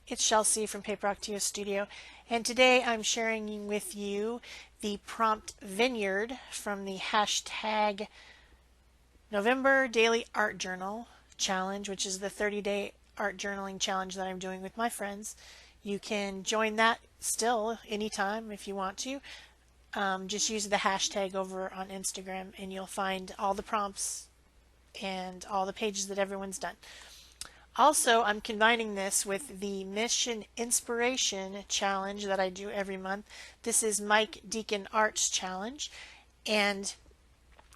It's Shel from Paper Octio Studio, and today I'm sharing with you the prompt Vineyard from the hashtag November Daily Art Journal challenge, which is the 30-day art journaling challenge that I'm doing with my friends. You can join that still anytime if you want to. Just use the hashtag over on Instagram and you'll find all the prompts and all the pages that everyone's done. Also, I'm combining this with the Mission Inspiration Challenge that I do every month. This is Mike Deacon Art's challenge, and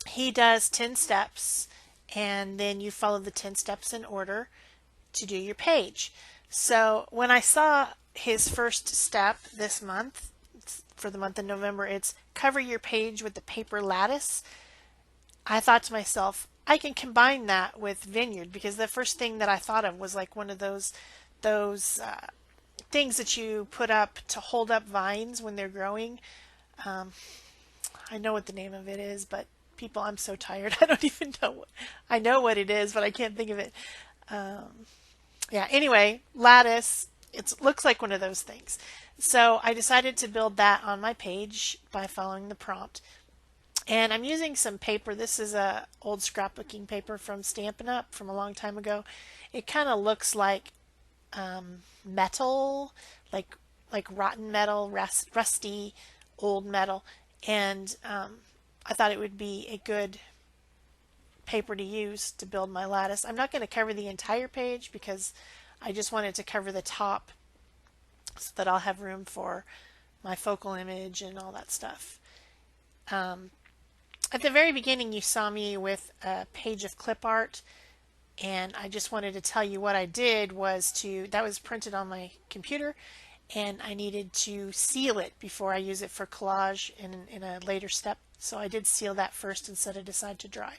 he does 10 steps, and then you follow the 10 steps in order to do your page. So when I saw his first step this month, for the month of November, it's cover your page with the paper lattice. I thought to myself, I can combine that with Vineyard, because the first thing that I thought of was like one of those things that you put up to hold up vines when they're growing. I know what the name of it is, but people, I'm so tired. I don't even know. I know what it is, but I can't think of it. Yeah, anyway, lattice, it looks like one of those things. So I decided to build that on my page by following the prompt. And I'm using some paper. This is a old scrapbooking paper from Stampin' Up! From a long time ago. It kind of looks like metal, like rotten metal, rusty old metal. And I thought it would be a good paper to use to build my lattice. I'm not going to cover the entire page because I just wanted to cover the top so that I'll have room for my focal image and all that stuff. At the very beginning, you saw me with a page of clip art, and I just wanted to tell you what I did was that was printed on my computer, and I needed to seal it before I use it for collage in a later step. So I did seal that first and set it aside to dry.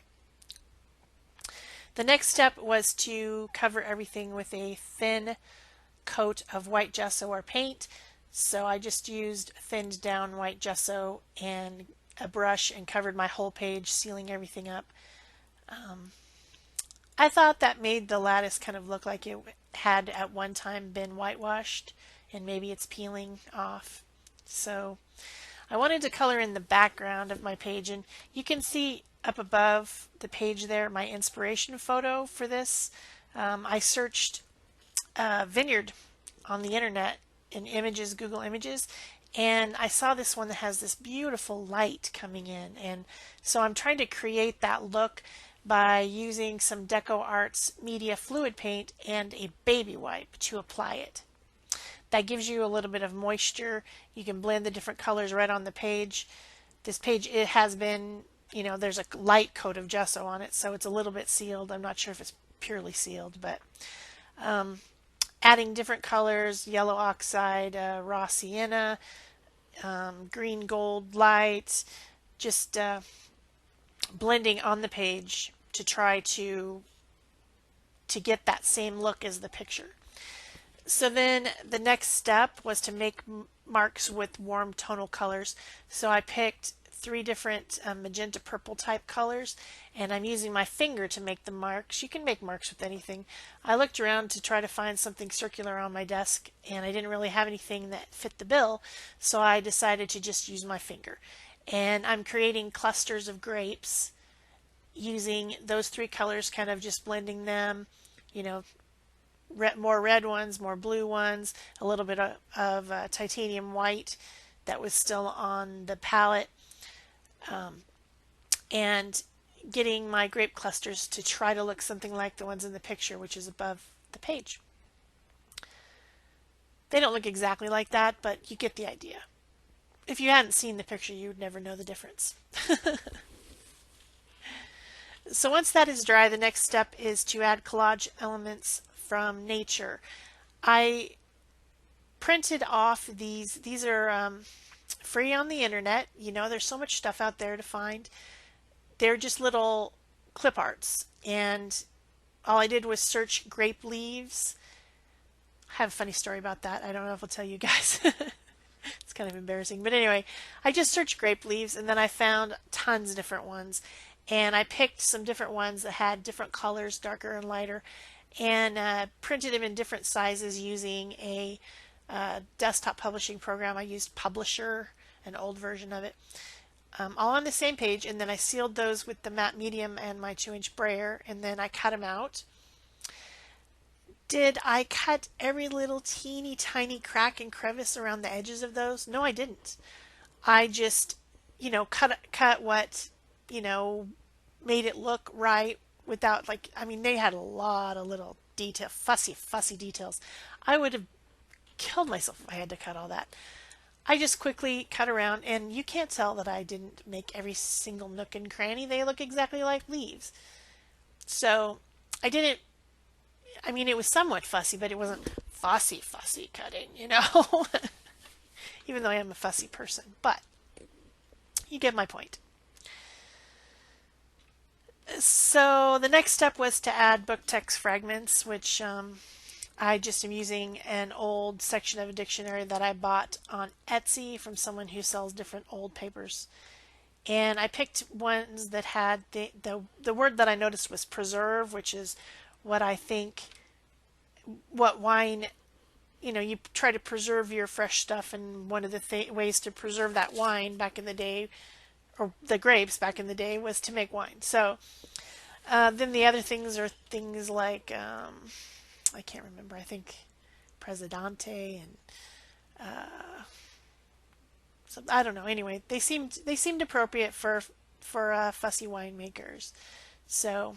The next step was to cover everything with a thin coat of white gesso or paint. So I just used thinned down white gesso and a brush and covered my whole page, sealing everything up. I thought that made the lattice kind of look like it had at one time been whitewashed and maybe it's peeling off. So I wanted to color in the background of my page, and you can see up above the page there my inspiration photo for this. I searched Vineyard on the internet in images, Google Images, and I saw this one that has this beautiful light coming in, and so I'm trying to create that look by using some Decoart Media fluid paint and a baby wipe to apply it. That gives you a little bit of moisture. You can blend the different colors right on the page. This page, it has been, there's a light coat of gesso on it, so it's a little bit sealed. I'm not sure if it's purely sealed, but adding different colors, yellow oxide, raw sienna, green gold light, just blending on the page to try to get that same look as the picture. So then the next step was to make marks with warm tonal colors. So I picked 3 different magenta purple type colors, and I'm using my finger to make the marks. You can make marks with anything. I looked around to try to find something circular on my desk, and I didn't really have anything that fit the bill, so I decided to just use my finger. And I'm creating clusters of grapes using those 3 colors, kind of just blending them, more red ones, more blue ones, a little bit of titanium white that was still on the palette. And getting my grape clusters to try to look something like the ones in the picture, which is above the page. They don't look exactly like that, but you get the idea. If you hadn't seen the picture, you would never know the difference. So once that is dry, the next step is to add collage elements from nature. I printed off these. These are free on the internet. There's so much stuff out there to find. They're just little clip arts, and all I did was search grape leaves. I have a funny story about that. I don't know if I'll tell you guys. It's kind of embarrassing, but anyway, I just searched grape leaves, and then I found tons of different ones, and I picked some different ones that had different colors, darker and lighter, and printed them in different sizes using a desktop publishing program. I used Publisher, an old version of it, all on the same page, and then I sealed those with the matte medium and my 2-inch brayer, and then I cut them out. Did I cut every little teeny tiny crack and crevice around the edges of those? No, I didn't. I just, cut what, made it look right without, like, I mean, they had a lot of little detail, fussy details. I would have killed myself if I had to cut all that. I just quickly cut around, and you can't tell that I didn't make every single nook and cranny. They look exactly like leaves. So I didn't, I mean, it was somewhat fussy, but it wasn't fussy cutting, even though I am a fussy person. But you get my point. So the next step was to add book text fragments, which I just am using an old section of a dictionary that I bought on Etsy from someone who sells different old papers. And I picked ones that had the word that I noticed was preserve, which is what I think, what wine, you try to preserve your fresh stuff, and one of the ways to preserve that wine back in the day, or the grapes back in the day, was to make wine. So then the other things are things like, I can't remember, I think Presidente and so, I don't know. Anyway, they seemed appropriate for fussy winemakers. So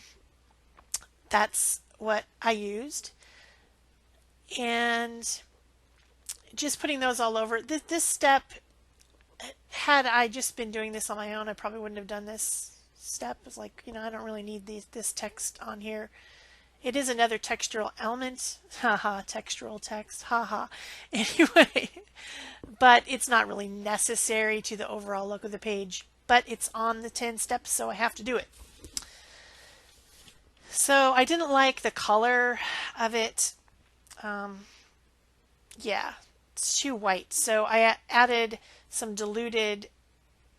that's what I used. And just putting those all over. This step, had I just been doing this on my own, I probably wouldn't have done this step. It's like, I don't really need this text on here. It is another textural element. Haha, textural text. Haha. Anyway, but it's not really necessary to the overall look of the page. But it's on the 10 steps, so I have to do it. So I didn't like the color of it. Yeah, it's too white. So I added some diluted,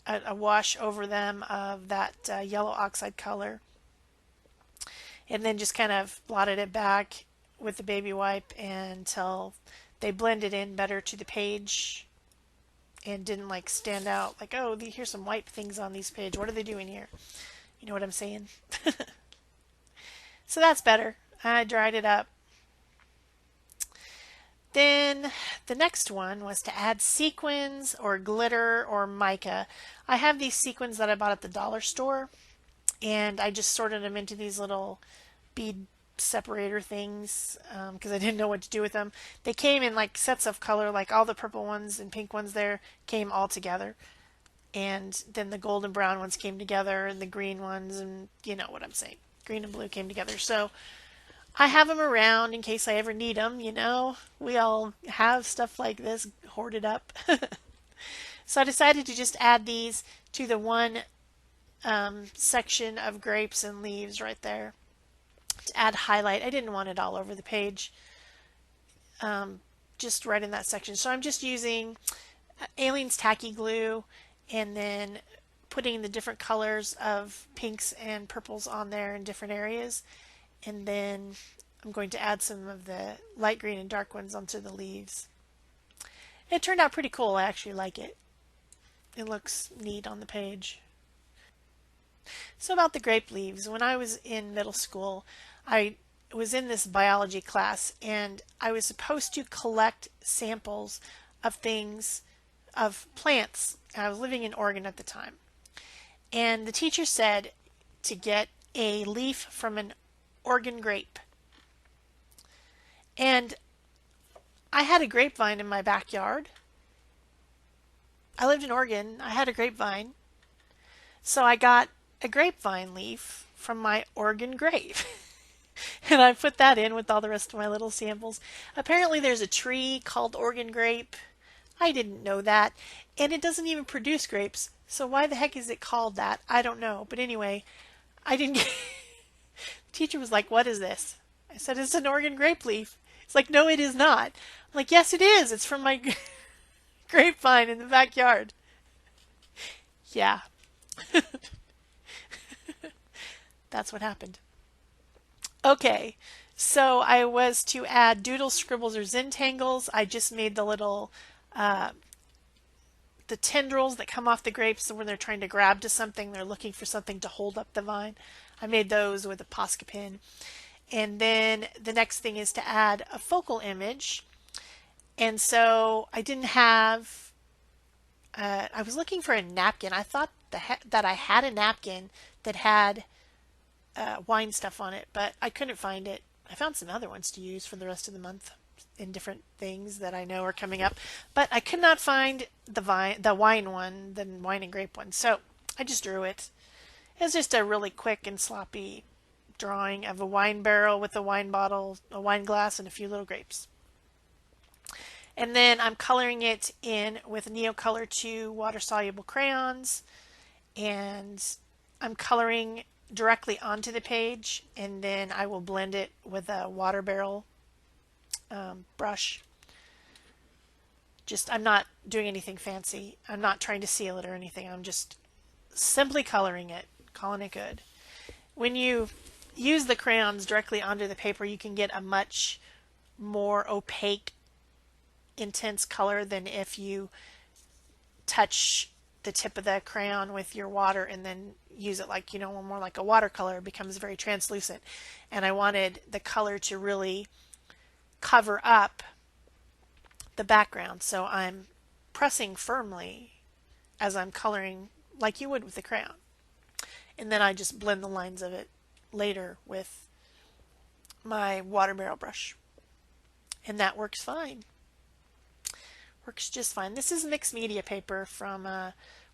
a wash over them of that yellow oxide color. And then just kind of blotted it back with the baby wipe until they blended in better to the page and didn't like stand out like, oh, here's some white things on these pages. What are they doing here? You know what I'm saying? So that's better. I dried it up. Then the next one was to add sequins or glitter or mica. I have these sequins that I bought at the dollar store, and I just sorted them into these little bead separator things because I didn't know what to do with them. They came in like sets of color, like all the purple ones and pink ones there came all together. And then the gold and brown ones came together, and the green ones, and you know what I'm saying. Green and blue came together. So I have them around in case I ever need them, We all have stuff like this hoarded up. So I decided to just add these to the one section of grapes and leaves right there to add highlight. I didn't want it all over the page, just right in that section. So I'm just using Aleene's tacky glue and then putting the different colors of pinks and purples on there in different areas. And then I'm going to add some of the light green and dark ones onto the leaves. It turned out pretty cool. I actually like it. It looks neat on the page. So about the grape leaves, when I was in middle school, I was in this biology class, and I was supposed to collect samples of things, of plants. I was living in Oregon at the time. And the teacher said to get a leaf from an Oregon grape. And I had a grapevine in my backyard. I lived in Oregon. I had a grapevine. So I got a grapevine leaf from my Oregon grape. And I put that in with all the rest of my little samples. Apparently there's a tree called Oregon grape. I didn't know that. And it doesn't even produce grapes. So why the heck is it called that? I don't know. But anyway, I didn't get... The teacher was like, what is this? I said, it's an Oregon grape leaf. It's like, no, it is not. I'm like, yes, it is. It's from my grapevine in the backyard. Yeah. That's what happened. Okay, so I was to add doodles, scribbles, or zentangles. I just made the little the tendrils that come off the grapes when they're trying to grab to something, they're looking for something to hold up the vine. I made those with a Posca pin. And then the next thing is to add a focal image. And so I didn't have, I was looking for a napkin. I thought that I had a napkin that had wine stuff on it, but I couldn't find it. I found some other ones to use for the rest of the month in different things that I know are coming up, but I could not find the wine one, the wine and grape one. So I just drew it. It was just a really quick and sloppy drawing of a wine barrel with a wine bottle, a wine glass, and a few little grapes. And then I'm coloring it in with Neocolor 2 water-soluble crayons, and I'm coloring directly onto the page, and then I will blend it with a water barrel brush. I'm not doing anything fancy. I'm not trying to seal it or anything. I'm just simply coloring it, calling it good. When you use the crayons directly onto the paper, you can get a much more opaque, intense color than if you touch the tip of the crayon with your water and then use it like, more like a watercolor. It becomes very translucent. And I wanted the color to really cover up the background. So I'm pressing firmly as I'm coloring like you would with the crayon. And then I just blend the lines of it later with my water barrel brush. And that works fine. Works just fine. This is mixed media paper from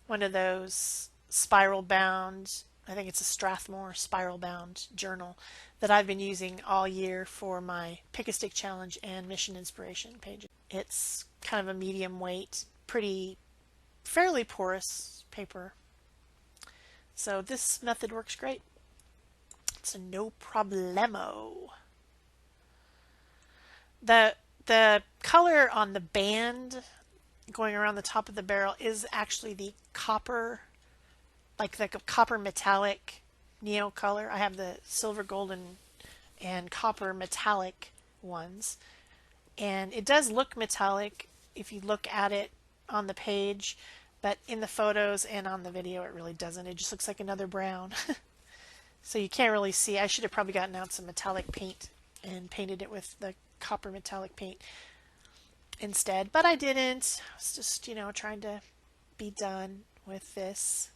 one of those spiral bound, I think it's a Strathmore spiral bound journal that I've been using all year for my Pick a Stick challenge and mission inspiration pages. It's kind of a medium weight, fairly porous paper. So this method works great. It's a no problemo. The color on the band going around the top of the barrel is actually the copper, like the copper metallic Neocolor. I have the silver, golden, and copper metallic ones. And it does look metallic if you look at it on the page, but in the photos and on the video it really doesn't. It just looks like another brown. So you can't really see. I should have probably gotten out some metallic paint and painted it with the copper metallic paint instead, but I didn't. I was just, trying to be done with this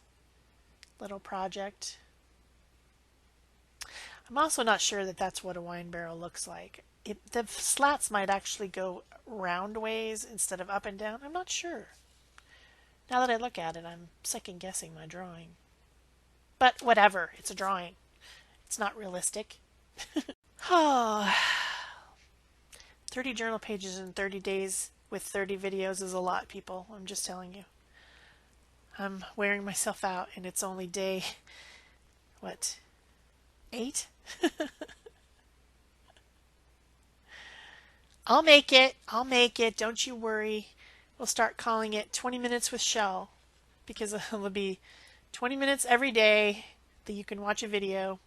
little project. I'm also not sure that that's what a wine barrel looks like. The slats might actually go round ways instead of up and down. I'm not sure. Now that I look at it, I'm second guessing my drawing. But whatever, it's a drawing. It's not realistic. Oh, 30 journal pages in 30 days with 30 videos is a lot, people. I'm just telling you. I'm wearing myself out, and it's only day, 8? I'll make it. I'll make it. Don't you worry. We'll start calling it 20 Minutes with Shel, because it'll be 20 minutes every day that you can watch a video.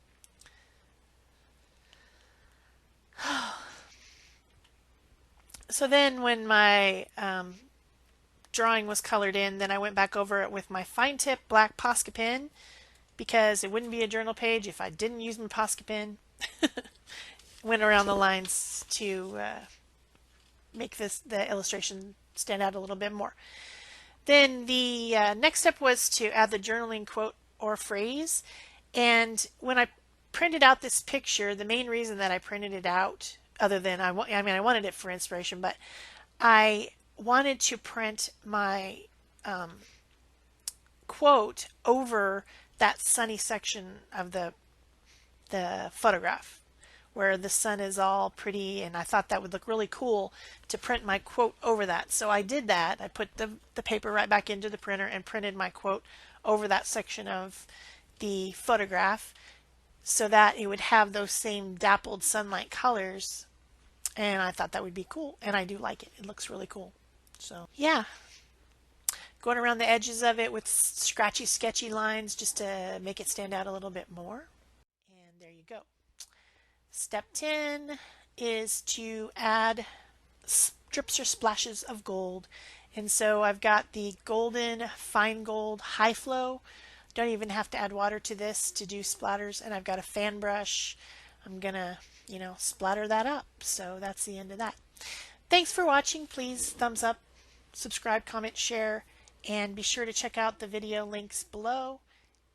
So then when my drawing was colored in, then I went back over it with my fine tip black Posca pen, because it wouldn't be a journal page if I didn't use my Posca pen. Went around the lines to make the illustration stand out a little bit more. Then the next step was to add the journaling quote or phrase. And when I printed out this picture, the main reason that I printed it out, other than I wanted it for inspiration, but I wanted to print my quote over that sunny section of the photograph where the sun is all pretty, and I thought that would look really cool to print my quote over that. So I did that. I put the paper right back into the printer and printed my quote over that section of the photograph so that it would have those same dappled sunlight colors, and I thought that would be cool, and I do like it. It looks really cool. So yeah, going around the edges of it with scratchy, sketchy lines just to make it stand out a little bit more. And there you go. Step 10 is to add strips or splashes of gold. And so I've got the golden fine gold high flow. Don't even have to add water to this to do splatters. And I've got a fan brush. I'm gonna, splatter that up. So that's the end of that. Thanks for watching. Please thumbs up, subscribe, comment, share, and be sure to check out the video links below.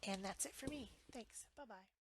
And that's it for me. Thanks. Bye-bye.